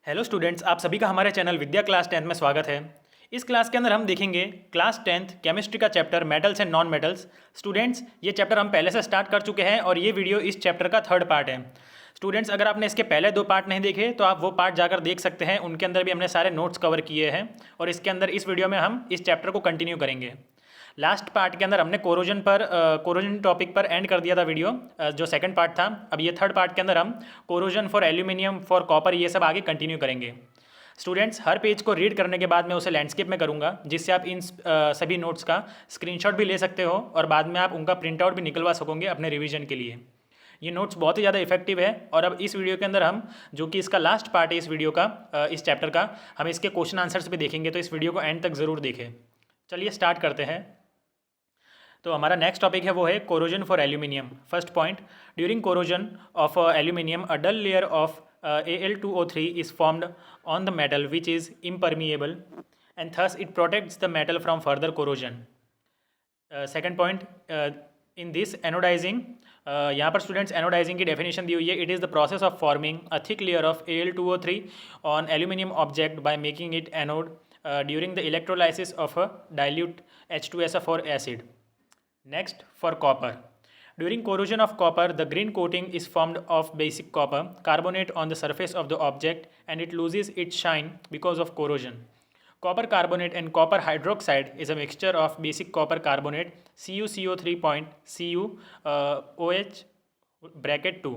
Hello students, आप सभी का हमारे चैनल विद्या क्लास 10th में स्वागत है। इस क्लास के अंदर हम देखेंगे क्लास 10th केमिस्ट्री का chapter metals and non metals. Students, ये चैप्टर हम पहले से स्टार्ट कर चुके हैं और ये वीडियो इस चैप्टर का थर्ड पार्ट है। स्टूडेंट्स, अगर आपने इसके पहले दो पार्ट नहीं देखे तो आप वो पार्ट जाकर देख सकते हैं, उनके अंदर भी हमने सारे नोट्स कवर किए हैं और इसके अंदर इस वीडियो में हम इस चैप्टर को कंटिन्यू करेंगे। लास्ट पार्ट के अंदर हमने कोरोजन टॉपिक पर एंड कर दिया था वीडियो, जो सेकंड पार्ट था। अब ये थर्ड पार्ट के अंदर हम corrosion for aluminium for copper ये सब आगे कंटिन्यू करेंगे। स्टूडेंट्स, हर पेज को रीड करने के बाद मैं उसे लैंडस्केप में करूँगा, जिससे आप इन सभी नोट्स का स्क्रीनशॉट भी ले सकते हो और बाद में आप उनका प्रिंट आउट भी निकलवा सकोगे अपने रिवीजन के लिए। ये नोट्स बहुत ही ज़्यादा इफेक्टिव है। और अब इस वीडियो के अंदर हम, जो कि इसका लास्ट पार्ट है इस वीडियो का, इस चैप्टर का, हम इसके क्वेश्चन आंसर्स भी देखेंगे, तो इस वीडियो को एंड तक ज़रूर देखें। चलिए स्टार्ट करते हैं। तो हमारा नेक्स्ट टॉपिक है वो है corrosion for aluminium. First point, during corrosion of aluminium a dull layer of Al2O3 is formed on the metal which is impermeable and thus it protects the metal from further corrosion. Second point, in this anodizing, यहाँ पर students anodising की definition दी हुई है। It is the process of forming a thick layer of Al2O3 on aluminium object by making it anode during the electrolysis of a dilute H2SO4 acid. Next, for copper. During corrosion of copper, the green coating is formed of basic copper carbonate on the surface of the object and it loses its shine because of corrosion. Copper carbonate and copper hydroxide is a mixture of basic copper carbonate CuCO3 point Cu OH bracket 2.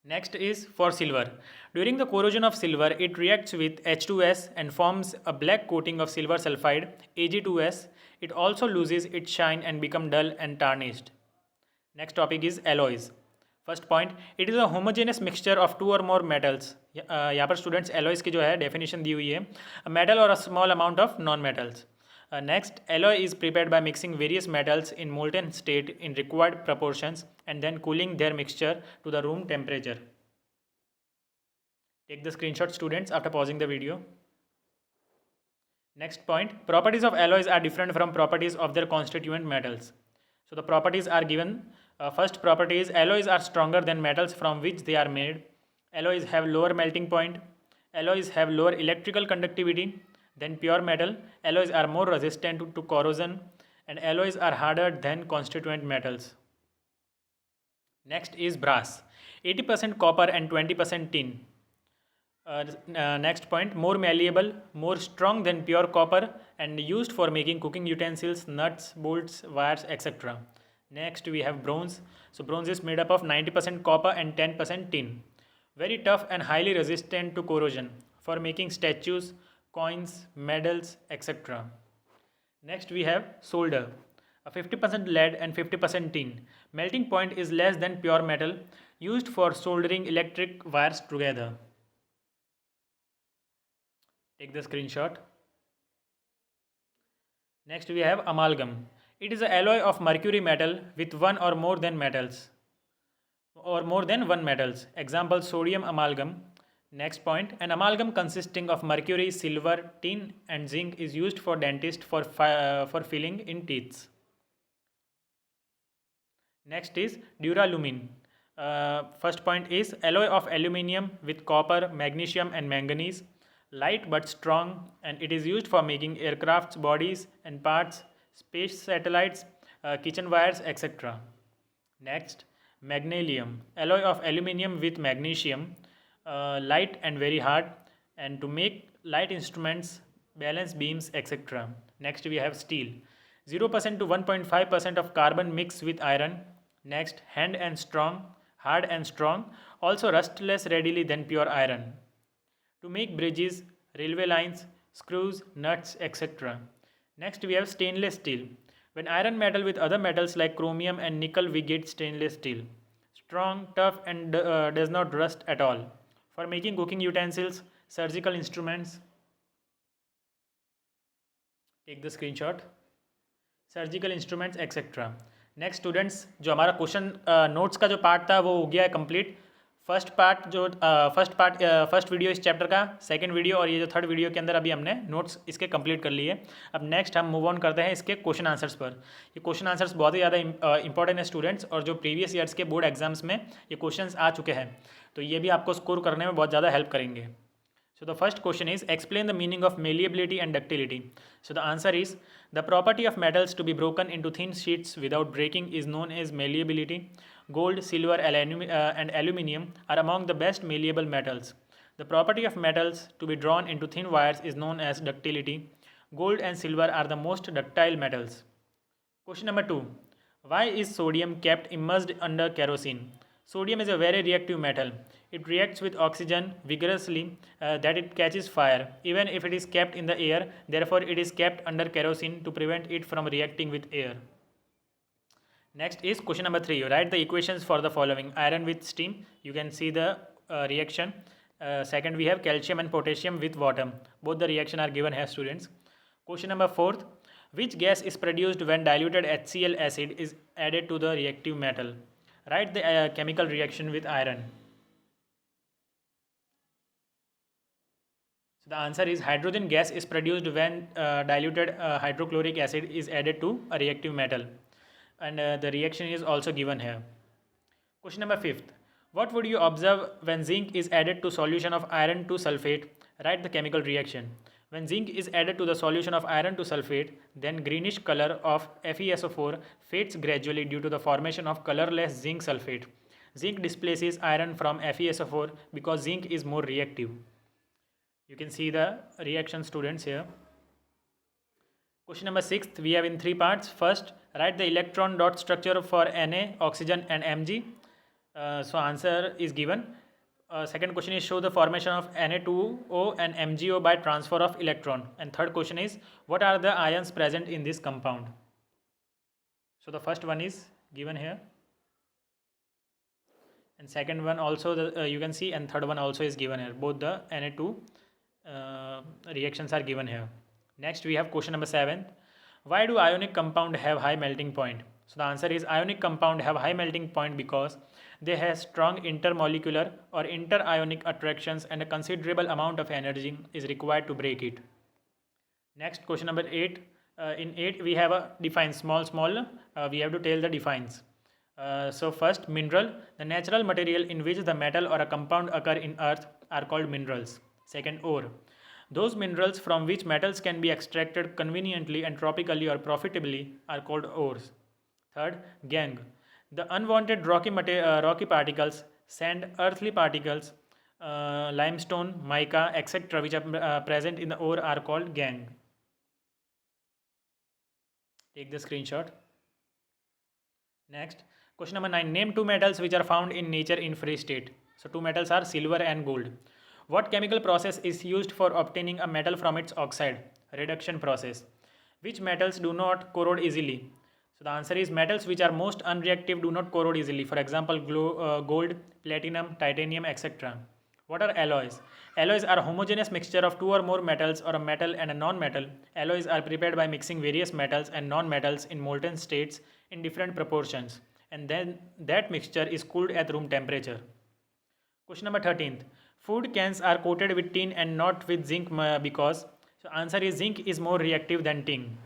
Next is for silver. During the corrosion of silver, it reacts with H2S and forms a black coating of silver sulfide Ag2S. It also loses its shine and become dull and tarnished. Next topic is alloys. First point, it is a homogeneous mixture of two or more metals. यहाँ पर students alloys की जो है definition दी हुई है, metal और a small amount of non metals. Next, alloy is prepared by mixing various metals in molten state in required proportions and then cooling their mixture to the room temperature. Take the screenshot, students, after pausing the video. Next point, properties of alloys are different from properties of their constituent metals. So the properties are given. First property is alloys are stronger than metals from which they are made. Alloys have lower melting point. Alloys have lower electrical conductivity than pure metal. Alloys are more resistant to corrosion and alloys are harder than constituent metals. Next is brass. 80% copper and 20% tin. Next point, more malleable, more strong than pure copper and used for making cooking utensils, nuts, bolts, wires, etc. Next we have bronze. So bronze is made up of 90% copper and 10% tin. Very tough and highly resistant to corrosion for making statues, coins, medals, etc. Next we have solder. A 50% lead and 50% tin. Melting point is less than pure metal, used for soldering electric wires together. Take the screenshot. Next we have amalgam. It is an alloy of mercury metal with one or more than one metals. Example, sodium amalgam. Next point, an amalgam consisting of mercury, silver, tin and zinc is used for dentist for filling in teeth. Next is duralumin. First point is alloy of aluminium with copper, magnesium and manganese. Light but strong, and it is used for making aircrafts bodies and parts, space satellites, kitchen wires, etc. Next, magnesium, alloy of aluminium with magnesium, light and very hard, and to make light instruments, balance beams, etc. Next we have steel, 0% to 1.5% of carbon mixed with iron. Next, hand and strong, hard and strong, also rust less readily than pure iron. To make bridges, railway lines, screws, nuts, etc. Next we have stainless steel. When iron metal with other metals like chromium and nickel, we get stainless steel. Strong, tough and does not rust at all. For making cooking utensils, surgical instruments. Take the screenshot. Surgical instruments, etc. Next students, जो हमारा question notes का जो part था वो हो गया है complete. First video इस चैप्टर का, सेकंड वीडियो और ये जो थर्ड वीडियो के अंदर अभी हमने नोट्स इसके कंप्लीट कर लिए। अब नेक्स्ट हम मूव ऑन करते हैं इसके क्वेश्चन आंसर्स पर। ये क्वेश्चन आंसर्स बहुत ही ज़्यादा इंपॉर्टेंट है स्टूडेंट्स, और जो प्रीवियस ईयर्स के बोर्ड एग्जाम्स में ये क्वेश्चंस आ चुके हैं, तो ये भी आपको स्कोर करने में बहुत ज़्यादा हेल्प करेंगे। So the first question is, explain the meaning of malleability and ductility. So the answer is, the property of metals to be broken into thin sheets without breaking is known as malleability. Gold, silver, and aluminium are among the best malleable metals. The property of metals to be drawn into thin wires is known as ductility. Gold and silver are the most ductile metals. Question number 2. Why is sodium kept immersed under kerosene? Sodium is a very reactive metal. It reacts with oxygen vigorously that it catches fire, even if it is kept in the air. Therefore, it is kept under kerosene to prevent it from reacting with air. Next is question number 3. Write the equations for the following. Iron with steam. You can see the reaction. Second, we have calcium and potassium with water. Both the reaction are given here, students. Question number 4. Which gas is produced when diluted HCl acid is added to the reactive metal? Write the chemical reaction with iron. So the answer is hydrogen gas is produced when diluted hydrochloric acid is added to a reactive metal, and the reaction is also given here. Question number 5. What would you observe when zinc is added to solution of iron to sulfate? Write the chemical reaction. When zinc is added to the solution of iron to sulfate, then greenish color of FeSO4 fades gradually due to the formation of colorless zinc sulfate. Zinc displaces iron from FeSO4 because zinc is more reactive. You can see the reaction, students, here. Question number 6, we have in 3 parts. First, write the electron dot structure for Na, oxygen and Mg. So answer is given. Second question is, show the formation of Na2O and MgO by transfer of electron. And third question is, what are the ions present in this compound? So the first one is given here, and second one also you can see, and third one also is given here. Both the Na2 reactions are given here. Next we have question number 7. Why do ionic compound have high melting point? So the answer is, ionic compound have high melting point because they have strong intermolecular or interionic attractions, and a considerable amount of energy is required to break it. Next, question number 8. In 8 we have a define small. We have to tell the defines. So first, mineral. The natural material in which the metal or a compound occur in earth are called minerals. Second, ore. Those minerals from which metals can be extracted conveniently and tropically or profitably are called ores. Third, gangue. The unwanted rocky particles, sand, earthly particles, limestone, mica, etc. which are present in the ore are called gangue. Take the screenshot. Next, question number 9. Name 2 metals which are found in nature in free state. So 2 metals are silver and gold. What chemical process is used for obtaining a metal from its oxide? Reduction process. Which metals do not corrode easily? So the answer is, metals which are most unreactive do not corrode easily. For example, gold, platinum, titanium, etc. What are alloys? Alloys are a homogeneous mixture of 2 or more metals or a metal and a non-metal. Alloys are prepared by mixing various metals and non-metals in molten states in different proportions, and then that mixture is cooled at room temperature. Question number 13. Food cans are coated with tin and not with zinc because. So answer is, zinc is more reactive than tin.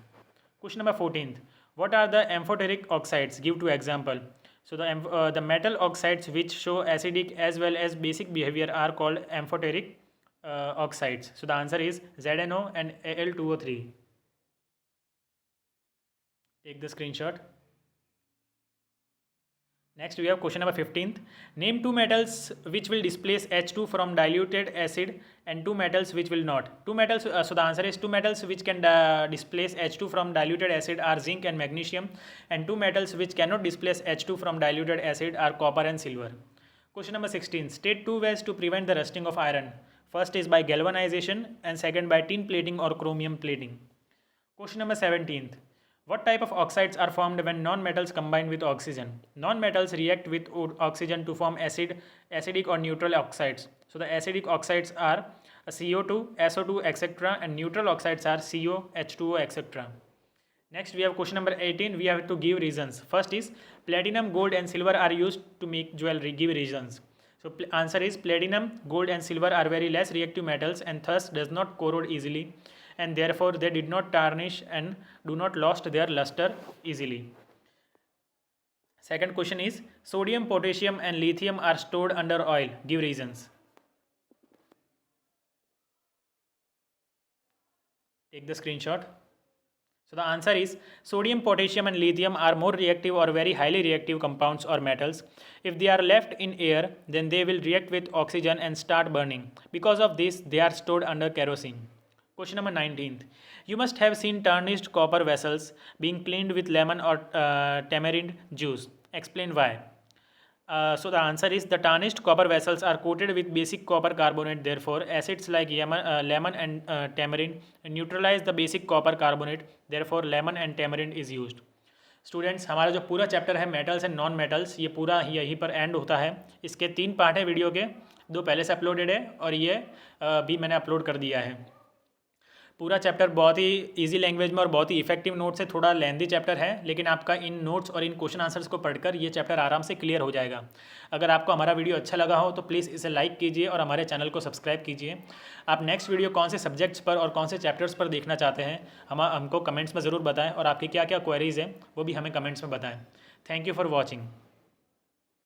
Question number 14. What are the amphoteric oxides? Give 2 example. So the metal oxides which show acidic as well as basic behavior are called amphoteric oxides. So the answer is ZnO and Al2O3. Take the screenshot. Next we have question number 15th. Name 2 metals which will displace H2 from diluted acid and 2 metals which will not. 2 metals, so the answer is 2 metals which can displace H2 from diluted acid are zinc and magnesium, and 2 metals which cannot displace H2 from diluted acid are copper and silver. Question number 16. State 2 ways to prevent the rusting of iron. First is by galvanization and second by tin plating or chromium plating. Question number 17th. What type of oxides are formed when non-metals combine with oxygen? Non-metals react with oxygen to form acidic or neutral oxides. So the acidic oxides are CO2, SO2, etc. and neutral oxides are CO, H2O, etc. Next we have question number 18. We have to give reasons. First is platinum, gold and silver are used to make jewelry. Give reasons. So answer is platinum, gold and silver are very less reactive metals and thus does not corrode easily, and therefore they did not tarnish and do not lost their luster easily. Second question is sodium, potassium and lithium are stored under oil. Give reasons. Take the screenshot. So the answer is sodium, potassium and lithium are more reactive or very highly reactive compounds or metals. If they are left in air, then they will react with oxygen and start burning. Because of this, they are stored under kerosene. Question number 19th. You must have seen tarnished copper vessels being cleaned with lemon or tamarind juice. Explain why. So the answer is the tarnished copper vessels are coated with basic copper carbonate. Therefore, acids like lemon and tamarind neutralize the basic copper carbonate. Therefore, lemon and tamarind is used. Students, हमारा जो पूरा chapter है metals and non metals, ये पूरा यहीं पर and होता है. इसके 3 पार्ट है वीडियो के, 2 पहले से अपलोडेड है और ये भी मैंने अपलोड कर दिया है. पूरा चैप्टर बहुत ही इजी लैंग्वेज में और बहुत ही इफेक्टिव नोट से, थोड़ा लेंदी चैप्टर है, लेकिन आपका इन नोट्स और इन क्वेश्चन आंसर्स को पढ़कर ये चैप्टर आराम से क्लियर हो जाएगा. अगर आपको हमारा वीडियो अच्छा लगा हो तो प्लीज़ इसे लाइक कीजिए और हमारे चैनल को सब्सक्राइब कीजिए. आप नेक्स्ट वीडियो कौन से सब्जेक्ट्स पर और कौन से चैप्टर्स पर देखना चाहते हैं हमको कमेंट्स में ज़रूर बताएं और आपकी क्या क्या क्वेरीज़ हैं वो भी हमें कमेंट्स में बताएं. Thank you for watching.